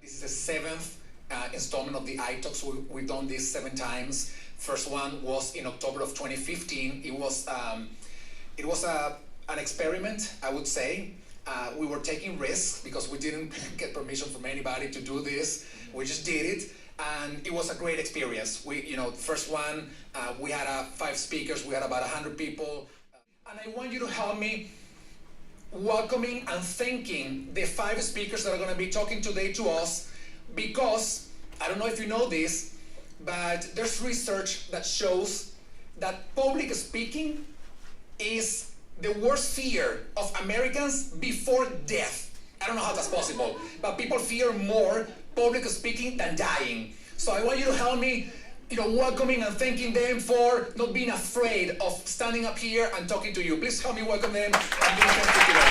This is the seventh installment of the iTalk. So we've done this 7 times. First one was in October of 2015. It was an experiment, I would say. We were taking risks because we didn't get permission from anybody to do this. We just did it, and it was a great experience. First one, we had 5 speakers. We had about 100 people, and I want you to help me welcoming and thanking the 5 speakers that are going to be talking today to us, because I don't know if you know this, but there's research that shows that public speaking is the worst fear of Americans before death. I don't know how that's possible, but people fear more public speaking than dying. So I want you to help me welcoming and thanking them for not being afraid of standing up here and talking to you. Please help me welcome them and be thankful to them.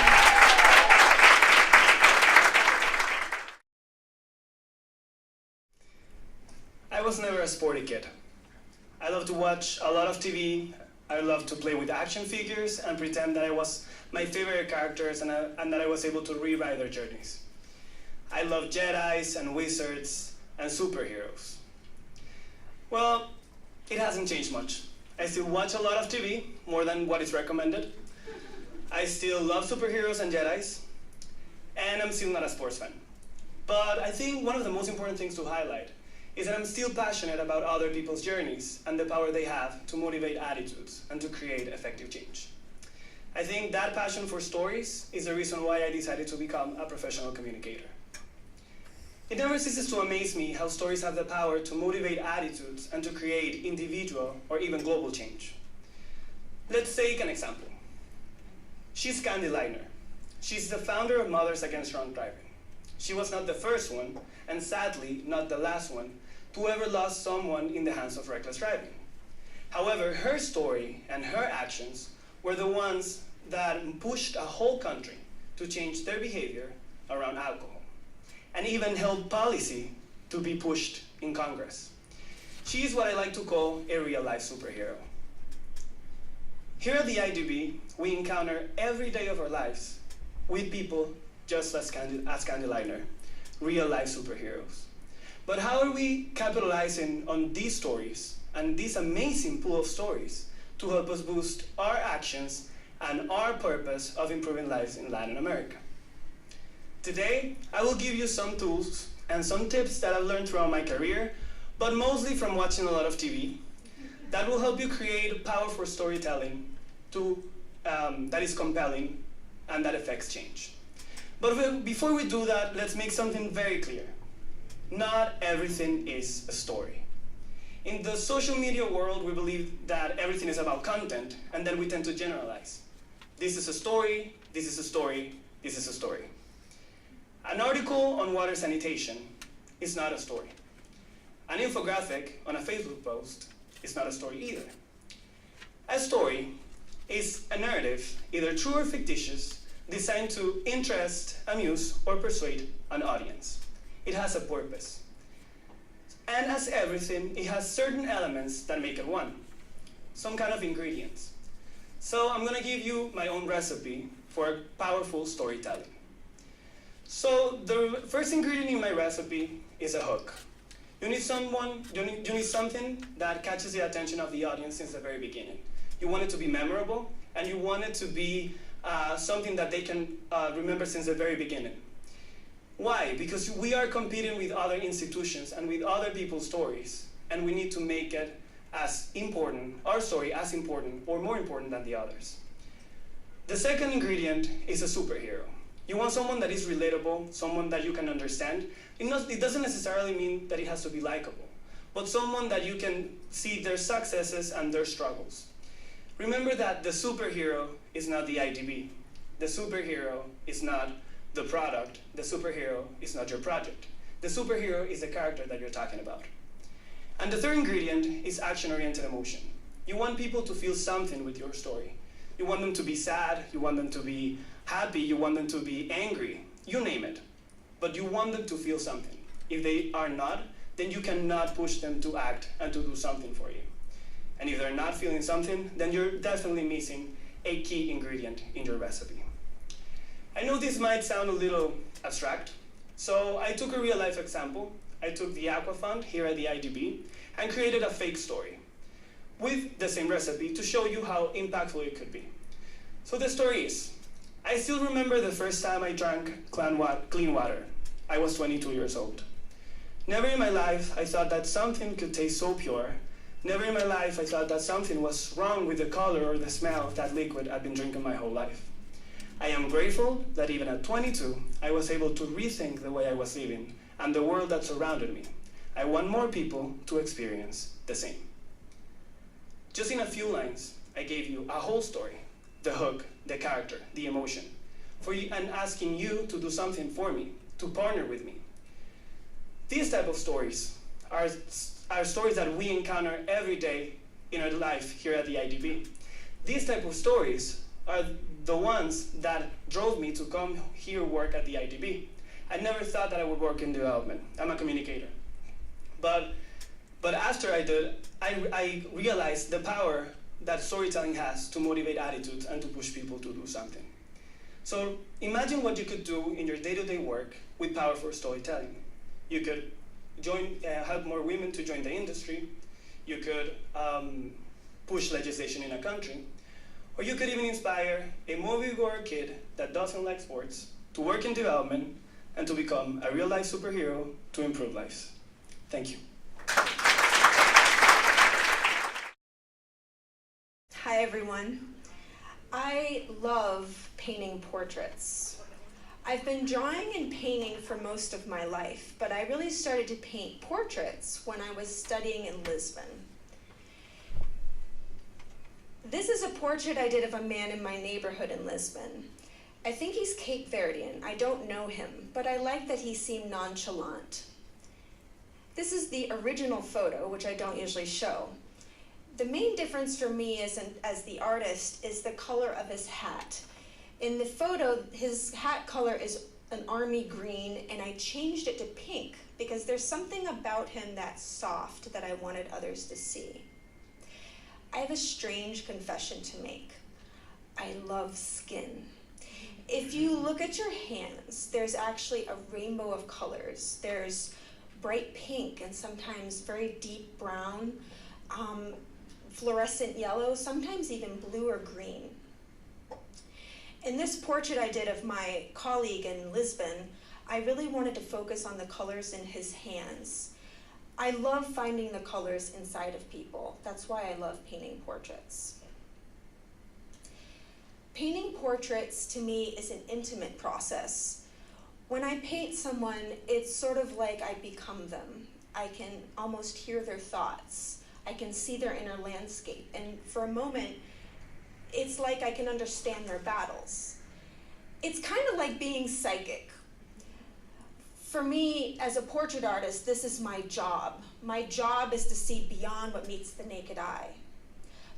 I was never a sporty kid. I love to watch a lot of TV. I love to play with action figures and pretend that I was my favorite characters and that I was able to rewrite their journeys. I love Jedis and wizards and superheroes. Well, it hasn't changed much. I still watch a lot of TV, more than what is recommended. I still love superheroes and Jedis, and I'm still not a sports fan. But I think one of the most important things to highlight is that I'm still passionate about other people's journeys and the power they have to motivate attitudes and to create effective change. I think that passion for stories is the reason why I decided to become a professional communicator. It never ceases to amaze me how stories have the power to motivate attitudes and to create individual or even global change. Let's take an example. She's Candy Leitner. She's the founder of Mothers Against Drunk Driving. She was not the first one, and sadly not the last one, to ever lost someone in the hands of reckless driving. However, her story and her actions were the ones that pushed a whole country to change their behavior around alcohol, and even held policy to be pushed in Congress. She is what I like to call a real-life superhero. Here at the IDB, we encounter every day of our lives with people just as Candy Leitner, real-life superheroes. But how are we capitalizing on these stories and this amazing pool of stories to help us boost our actions and our purpose of improving lives in Latin America? Today, I will give you some tools and some tips that I've learned throughout my career, but mostly from watching a lot of TV, that will help you create powerful storytelling that is compelling and that affects change. But before we do that, let's make something very clear. Not everything is a story. In the social media world, we believe that everything is about content, and then we tend to generalize. This is a story, this is a story, this is a story. An article on water sanitation is not a story. An infographic on a Facebook post is not a story either. A story is a narrative, either true or fictitious, designed to interest, amuse, or persuade an audience. It has a purpose. And as everything, it has certain elements that make it one, some kind of ingredients. So I'm going to give you my own recipe for powerful storytelling. So the first ingredient in my recipe is a hook. You need something that catches the attention of the audience since the very beginning. You want it to be memorable, and you want it to be something that they can remember since the very beginning. Why? Because we are competing with other institutions and with other people's stories, and we need to make it as important, our story as important or more important than the others. The second ingredient is a superhero. You want someone that is relatable, someone that you can understand. It doesn't necessarily mean that it has to be likable, but someone that you can see their successes and their struggles. Remember that the superhero is not the IDB. The superhero is not the product. The superhero is not your project. The superhero is the character that you're talking about. And the third ingredient is action-oriented emotion. You want people to feel something with your story. You want them to be sad, you want them to be happy, you want them to be angry, you name it. But you want them to feel something. If they are not, then you cannot push them to act and to do something for you. And if they're not feeling something, then you're definitely missing a key ingredient in your recipe. I know this might sound a little abstract, So I took a real life example. I took the aqua font here at the IDB and created a fake story with the same recipe to show you how impactful it could be. So the story is, I still remember the first time I drank clean water. I was 22 years old. Never in my life I thought that something could taste so pure. Never in my life I thought that something was wrong with the color or the smell of that liquid I've been drinking my whole life. I am grateful that even at 22, I was able to rethink the way I was living and the world that surrounded me. I want more people to experience the same. Just in a few lines, I gave you a whole story, the hook, the character, the emotion, for you, and asking you to do something for me, to partner with me. These type of stories are stories that we encounter every day in our life here at the IDB. These type of stories are the ones that drove me to come here work at the IDB. I never thought that I would work in development. I'm a communicator. But after I did, I realized the power that storytelling has to motivate attitudes and to push people to do something. So imagine what you could do in your day-to-day work with powerful storytelling. You could help more women to join the industry. You could push legislation in a country. Or you could even inspire a moviegoer kid that doesn't like sports to work in development and to become a real-life superhero to improve lives. Thank you. Hi, everyone. I love painting portraits. I've been drawing and painting for most of my life, but I really started to paint portraits when I was studying in Lisbon. This is a portrait I did of a man in my neighborhood in Lisbon. I think he's Cape Verdean. I don't know him, but I like that he seemed nonchalant. This is the original photo, which I don't usually show. The main difference for me as the artist is the color of his hat. In the photo, his hat color is an army green, and I changed it to pink because there's something about him that's soft that I wanted others to see. I have a strange confession to make. I love skin. If you look at your hands, there's actually a rainbow of colors. There's bright pink and sometimes very deep brown, fluorescent yellow, sometimes even blue or green. In this portrait I did of my colleague in Lisbon, I really wanted to focus on the colors in his hands. I love finding the colors inside of people. That's why I love painting portraits. Painting portraits to me is an intimate process. When I paint someone, it's sort of like I become them. I can almost hear their thoughts. I can see their inner landscape. And for a moment, it's like I can understand their battles. It's kind of like being psychic. For me, as a portrait artist, this is my job. My job is to see beyond what meets the naked eye.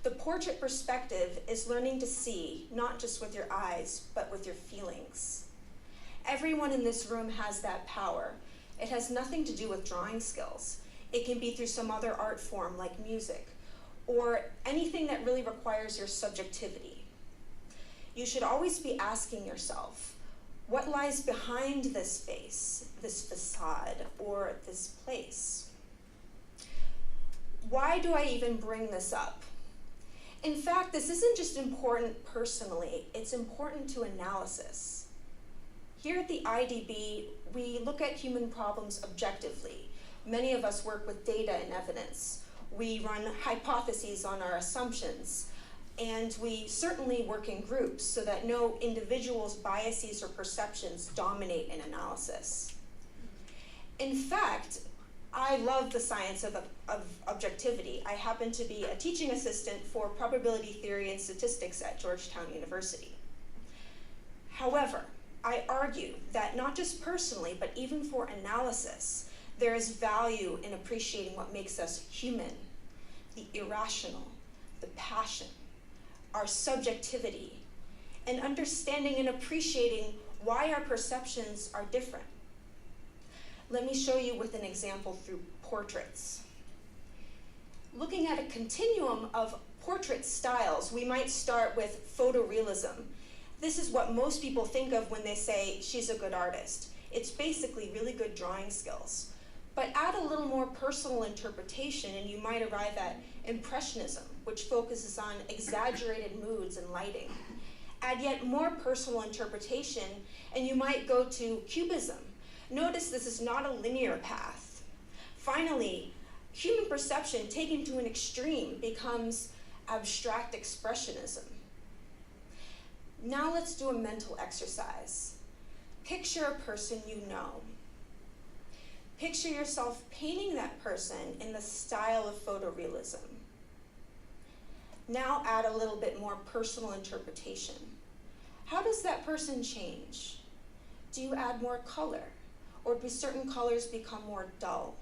The portrait perspective is learning to see, not just with your eyes, but with your feelings. Everyone in this room has that power. It has nothing to do with drawing skills. It can be through some other art form like music, or anything that really requires your subjectivity. You should always be asking yourself, what lies behind this face, this facade, or this place? Why do I even bring this up? In fact, this isn't just important personally, it's important to analysis. Here at the IDB, we look at human problems objectively. Many of us work with data and evidence. We run hypotheses on our assumptions, and we certainly work in groups so that no individual's biases or perceptions dominate an analysis. In fact, I love the science of objectivity. I happen to be a teaching assistant for probability theory and statistics at Georgetown University. However, I argue that not just personally, but even for analysis, there is value in appreciating what makes us human, the irrational, the passion, our subjectivity, and understanding and appreciating why our perceptions are different. Let me show you with an example through portraits. Looking at a continuum of portrait styles, we might start with photorealism. This is what most people think of when they say she's a good artist. It's basically really good drawing skills. But add a little more personal interpretation and you might arrive at Impressionism, which focuses on exaggerated moods and lighting. Add yet more personal interpretation and you might go to Cubism. Notice this is not a linear path. Finally, human perception taken to an extreme becomes abstract expressionism. Now let's do a mental exercise. Picture a person you know. Picture yourself painting that person in the style of photorealism. Now add a little bit more personal interpretation. How does that person change? Do you add more color? Or do certain colors become more dull?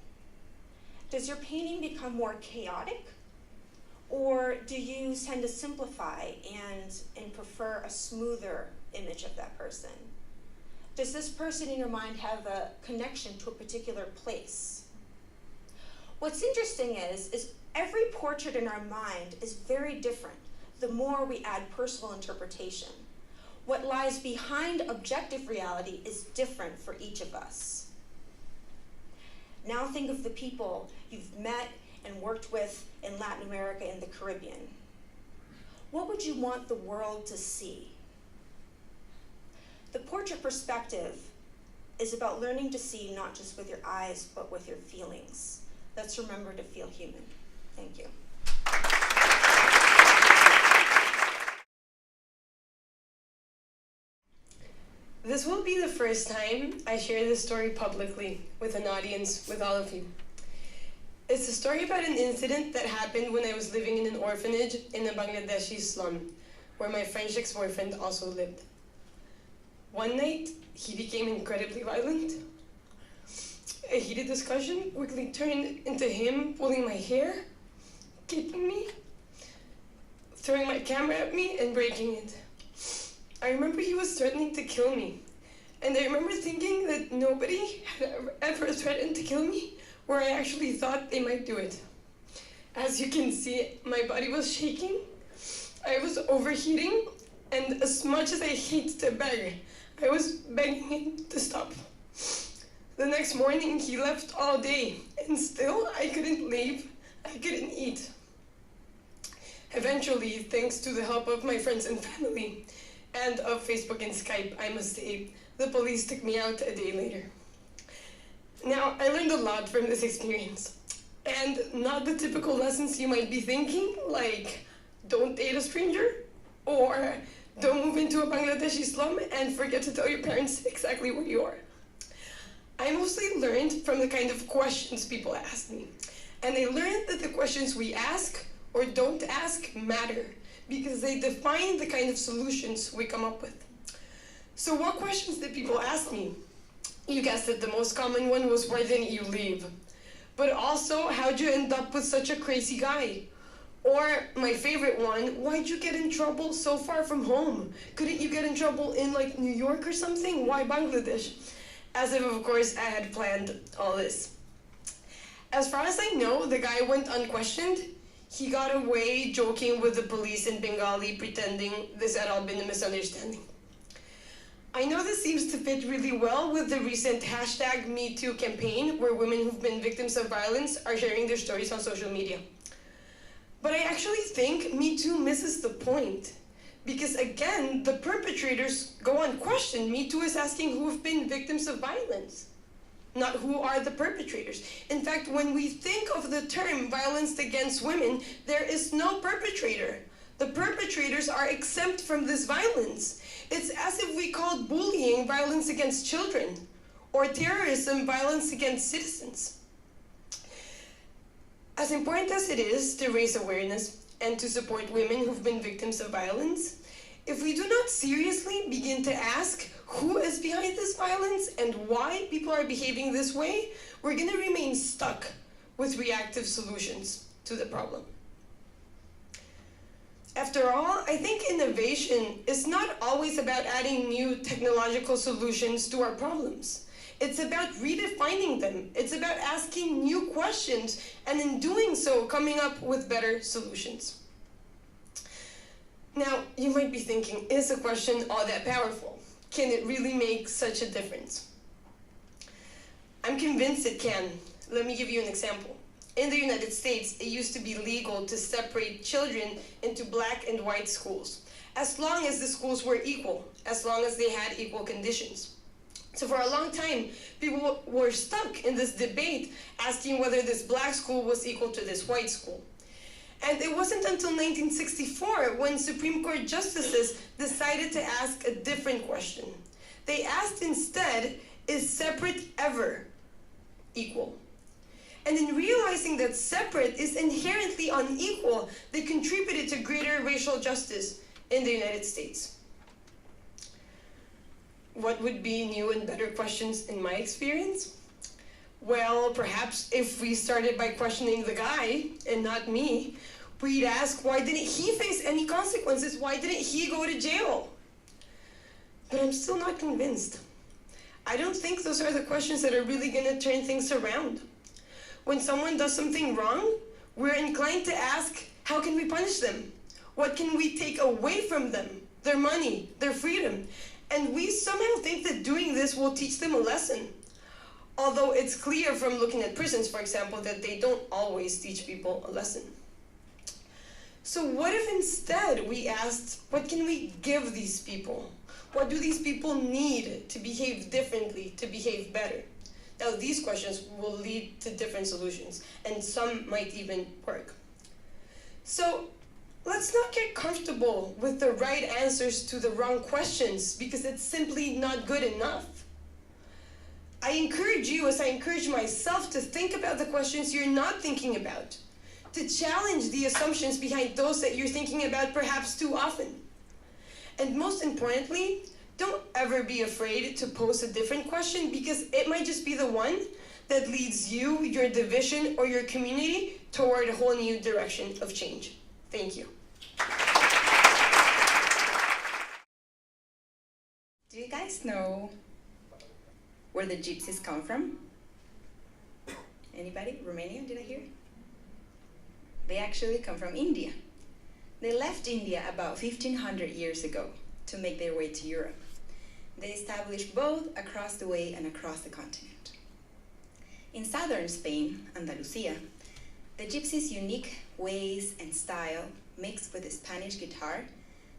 Does your painting become more chaotic? Or do you tend to simplify and prefer a smoother image of that person? Does this person in your mind have a connection to a particular place? What's interesting is every portrait in our mind is very different the more we add personal interpretation. What lies behind objective reality is different for each of us. Now think of the people you've met and worked with in Latin America and the Caribbean. What would you want the world to see? The portrait perspective is about learning to see not just with your eyes, but with your feelings. Let's remember to feel human. Thank you. This will be the first time I share this story publicly with an audience, with all of you. It's a story about an incident that happened when I was living in an orphanage in a Bangladeshi slum, where my French ex-boyfriend also lived. One night, he became incredibly violent. A heated discussion quickly turned into him pulling my hair, kicking me, throwing my camera at me, and breaking it. I remember he was threatening to kill me, and I remember thinking that nobody had ever threatened to kill me, where I actually thought they might do it. As you can see, my body was shaking, I was overheating, and as much as I hate to beg, I was begging him to stop. The next morning, he left all day, and still I couldn't leave, I couldn't eat. Eventually, thanks to the help of my friends and family, and of Facebook and Skype, I must say, the police took me out a day later. Now, I learned a lot from this experience, and not the typical lessons you might be thinking, like don't date a stranger, or don't move into a Bangladeshi slum and forget to tell your parents exactly where you are. I mostly learned from the kind of questions people asked me, and I learned that the questions we ask or don't ask matter, because they define the kind of solutions we come up with. So what questions did people ask me? You guessed it, the most common one was, why didn't you leave? But also, how'd you end up with such a crazy guy? Or my favorite one, why'd you get in trouble so far from home? Couldn't you get in trouble in like New York or something? Why Bangladesh? As if, of course, I had planned all this. As far as I know, the guy went unquestioned. He got away joking with the police in Bengali, pretending this had all been a misunderstanding. I know this seems to fit really well with the recent hashtag #MeToo campaign, where women who've been victims of violence are sharing their stories on social media. But I actually think #MeToo misses the point. Because again, the perpetrators go unquestioned. #MeToo is asking who have been victims of violence, not who are the perpetrators. In fact, when we think of the term violence against women, there is no perpetrator. The perpetrators are exempt from this violence. It's as if we called bullying violence against children, or terrorism violence against citizens. As important as it is to raise awareness and to support women who've been victims of violence, if we do not seriously begin to ask who is behind this violence and why people are behaving this way, we're going to remain stuck with reactive solutions to the problem. After all, I think innovation is not always about adding new technological solutions to our problems. It's about redefining them. It's about asking new questions, and in doing so, coming up with better solutions. Now, you might be thinking, is a question all that powerful? Can it really make such a difference? I'm convinced it can. Let me give you an example. In the United States, it used to be legal to separate children into black and white schools, as long as the schools were equal, as long as they had equal conditions. So for a long time, people were stuck in this debate asking whether this black school was equal to this white school. And it wasn't until 1964 when Supreme Court justices decided to ask a different question. They asked instead, is separate ever equal? And in realizing that separate is inherently unequal, they contributed to greater racial justice in the United States. What would be new and better questions in my experience? Well, perhaps if we started by questioning the guy and not me, we'd ask, why didn't he face any consequences? Why didn't he go to jail? But I'm still not convinced. I don't think those are the questions that are really going to turn things around. When someone does something wrong, we're inclined to ask, how can we punish them? What can we take away from them? Their money, their freedom. And we somehow think that doing this will teach them a lesson. Although it's clear from looking at prisons, for example, that they don't always teach people a lesson. So what if instead we asked, what can we give these people? What do these people need to behave differently, to behave better? Now, these questions will lead to different solutions, and some might even work. So let's not get comfortable with the right answers to the wrong questions, because it's simply not good enough. I encourage you, as I encourage myself, to think about the questions you're not thinking about, to challenge the assumptions behind those that you're thinking about perhaps too often. And most importantly, don't ever be afraid to pose a different question, because it might just be the one that leads you, your division, or your community toward a whole new direction of change. Thank you. Do you guys know where the gypsies come from? Anybody? Romania, did I hear? They actually come from India. They left India about 1500 years ago to make their way to Europe. They established both across the way and across the continent. In southern Spain, Andalusia, the gypsies' unique ways and style mixed with the Spanish guitar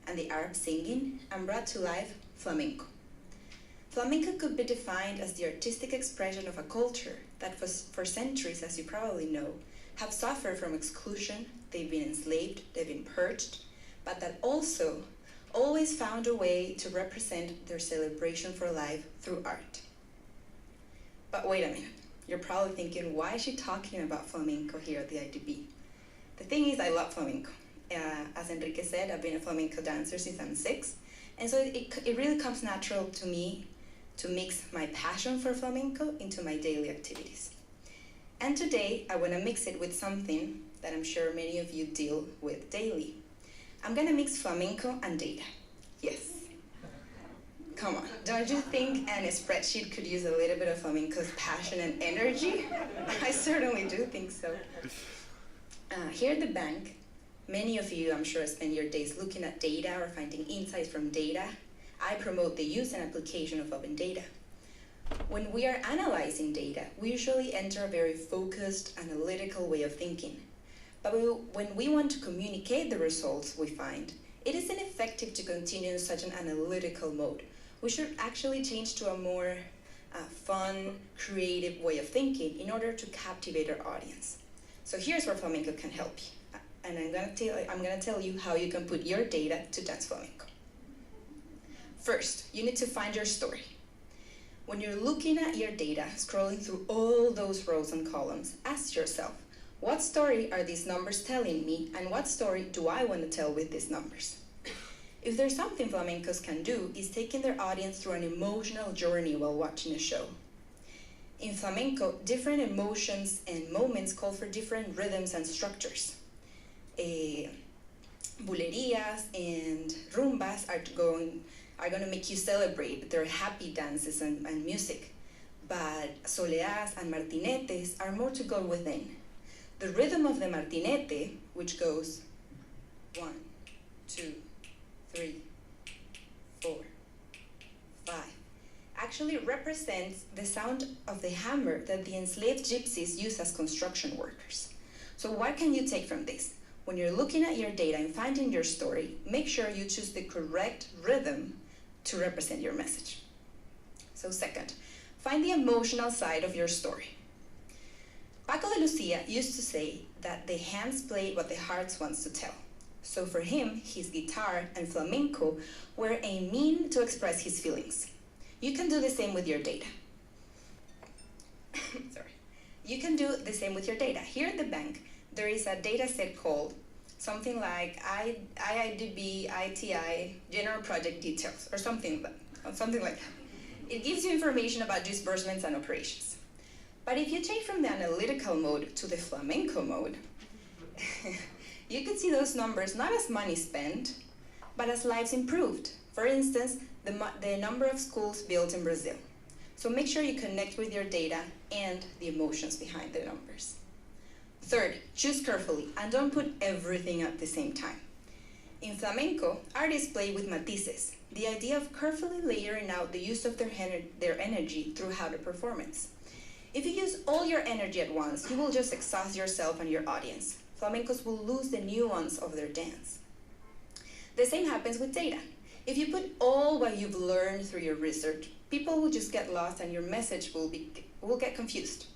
and the Arab singing and brought to life flamenco. Flamenco could be defined as the artistic expression of a culture that for centuries, as you probably know, have suffered from exclusion, they've been enslaved, they've been purged, but that also always found a way to represent their celebration for life through art. But wait a minute, you're probably thinking, why is she talking about flamenco here at the IDB? The thing is, I love flamenco. As Enrique said, I've been a flamenco dancer since I'm 6, and so it really comes natural to me to mix my passion for flamenco into my daily activities. And today, I want to mix it with something that I'm sure many of you deal with daily. I'm going to mix flamenco and data. Yes. Come on, don't you think a spreadsheet could use a little bit of flamenco's passion and energy? I certainly do think so. Here at the bank, many of you, I'm sure, spend your days looking at data or finding insights from data. I promote the use and application of open data. When we are analyzing data, we usually enter a very focused, analytical way of thinking. But when we want to communicate the results we find, it isn't effective to continue in such an analytical mode. We should actually change to a more fun, creative way of thinking in order to captivate our audience. So here's where flamenco can help you. And I'm gonna tell you how you can put your data to dance flamenco. First, you need to find your story. When you're looking at your data, scrolling through all those rows and columns, ask yourself, what story are these numbers telling me, and what story do I want to tell with these numbers? If there's something flamencos can do, is taking their audience through an emotional journey while watching a show. In flamenco, different emotions and moments call for different rhythms and structures. Bulerías and rumbas are going to make you celebrate. They're happy dances and music. But soleás and martinetes are more to go within. The rhythm of the martinete, which goes 1, 2, 3, 4, 5, actually represents the sound of the hammer that the enslaved gypsies used as construction workers. So what can you take from this? When you're looking at your data and finding your story, make sure you choose the correct rhythm to represent your message. So second, find the emotional side of your story. Paco de Lucia used to say that the hands play what the heart wants to tell. So for him, his guitar and flamenco were a mean to express his feelings. You can do the same with your data. Sorry. You can do the same with your data. Here at the bank, there is a data set called something like IIDB, ITI, General Project Details, or something like that. It gives you information about disbursements and operations. But if you change from the analytical mode to the flamenco mode, you can see those numbers not as money spent, but as lives improved. For instance, the number of schools built in Brazil. So make sure you connect with your data and the emotions behind the numbers. Third, choose carefully and don't put everything at the same time. In flamenco, artists play with matices, the idea of carefully layering out the use of their energy throughout a performance. If you use all your energy at once, you will just exhaust yourself and your audience. Flamencos will lose the nuance of their dance. The same happens with data. If you put all what you've learned through your research, people will just get lost and your message will get confused.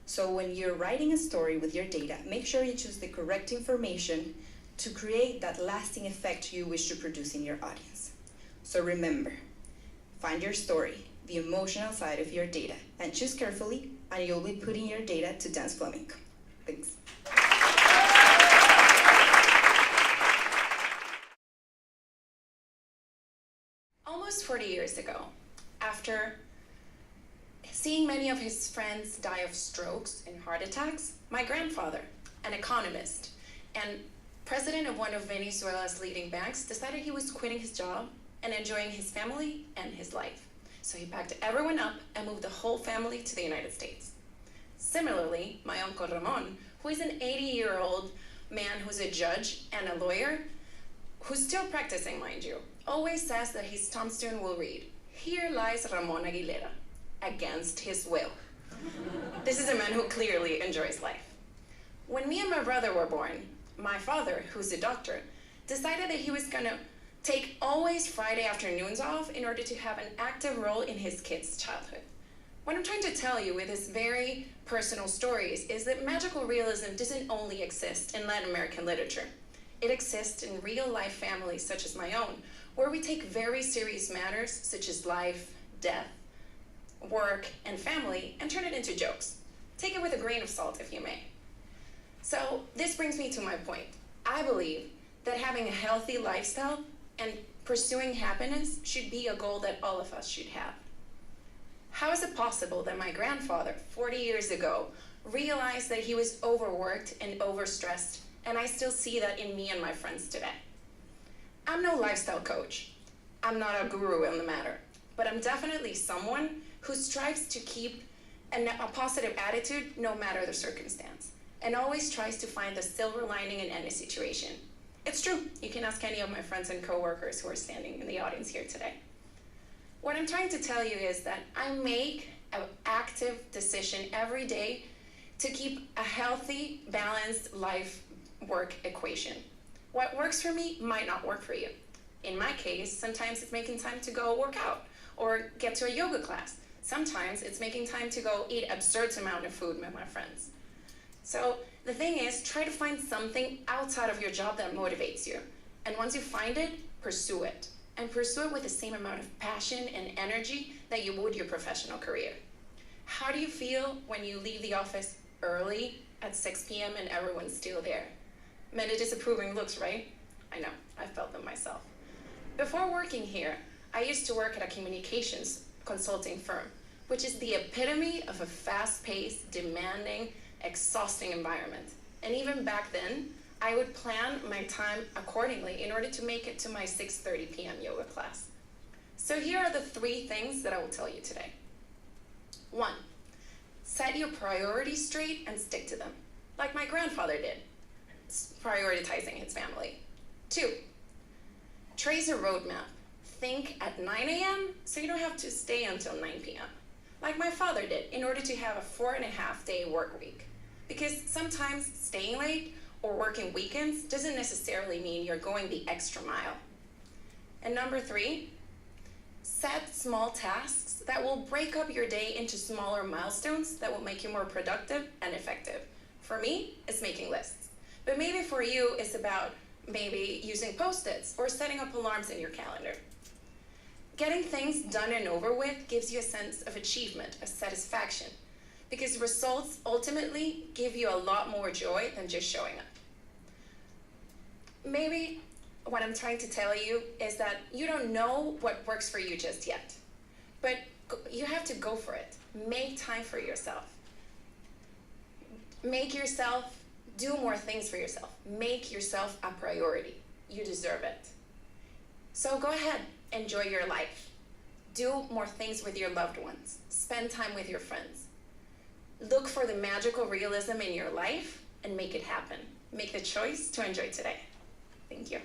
So when you're writing a story with your data, make sure you choose the correct information to create that lasting effect you wish to produce in your audience. So remember, find your story, the emotional side of your data, and choose carefully, and you'll be putting your data to dance flamenco. Thanks. Almost 40 years ago, after seeing many of his friends die of strokes and heart attacks, my grandfather, an economist and president of one of Venezuela's leading banks, decided he was quitting his job and enjoying his family and his life. So he packed everyone up and moved the whole family to the United States. Similarly, my uncle Ramon, who is an 80-year-old man who's a judge and a lawyer, who's still practicing, mind you, always says that his tombstone will read, "Here lies Ramon Aguilera," against his will. This is a man who clearly enjoys life. When me and my brother were born, my father, who's a doctor, decided that he was gonna take always Friday afternoons off in order to have an active role in his kids' childhood. What I'm trying to tell you with his very personal stories is that magical realism doesn't only exist in Latin American literature. It exists in real-life families such as my own, where we take very serious matters such as life, death, work, and family, and turn it into jokes. Take it with a grain of salt, if you may. So this brings me to my point. I believe that having a healthy lifestyle and pursuing happiness should be a goal that all of us should have. How is it possible that my grandfather, 40 years ago, realized that he was overworked and overstressed, and I still see that in me and my friends today? I'm no lifestyle coach. I'm not a guru in the matter, but I'm definitely someone who strives to keep a positive attitude no matter the circumstance, and always tries to find the silver lining in any situation. It's true. You can ask any of my friends and coworkers who are standing in the audience here today. What I'm trying to tell you is that I make an active decision every day to keep a healthy, balanced life-work equation. What works for me might not work for you. In my case, sometimes it's making time to go work out or get to a yoga class. Sometimes it's making time to go eat absurd amount of food with my friends. So the thing is, try to find something outside of your job that motivates you. And once you find it, pursue it. And pursue it with the same amount of passion and energy that you would your professional career. How do you feel when you leave the office early at 6 p.m. and everyone's still there? Many disapproving looks, right? I know, I felt them myself. Before working here, I used to work at a communications consulting firm, which is the epitome of a fast-paced, demanding, exhausting environment. And even back then, I would plan my time accordingly in order to make it to my 6:30 p.m. yoga class. So here are the 3 things that I will tell you today. 1, set your priorities straight and stick to them, like my grandfather did, prioritizing his family. 2, trace a roadmap. think at 9 a.m. so you don't have to stay until 9 p.m. like my father did in order to have a 4.5-day work week. Because sometimes staying late or working weekends doesn't necessarily mean you're going the extra mile. And number 3, set small tasks that will break up your day into smaller milestones that will make you more productive and effective. For me, it's making lists. But maybe for you, it's about maybe using Post-its or setting up alarms in your calendar. Getting things done and over with gives you a sense of achievement, of satisfaction, because results ultimately give you a lot more joy than just showing up. Maybe what I'm trying to tell you is that you don't know what works for you just yet, but you have to go for it. Make time for yourself. Do more things for yourself. Make yourself a priority. You deserve it. So go ahead, enjoy your life. Do more things with your loved ones. Spend time with your friends. Look for the magical realism in your life and make it happen. Make the choice to enjoy today. Thank you.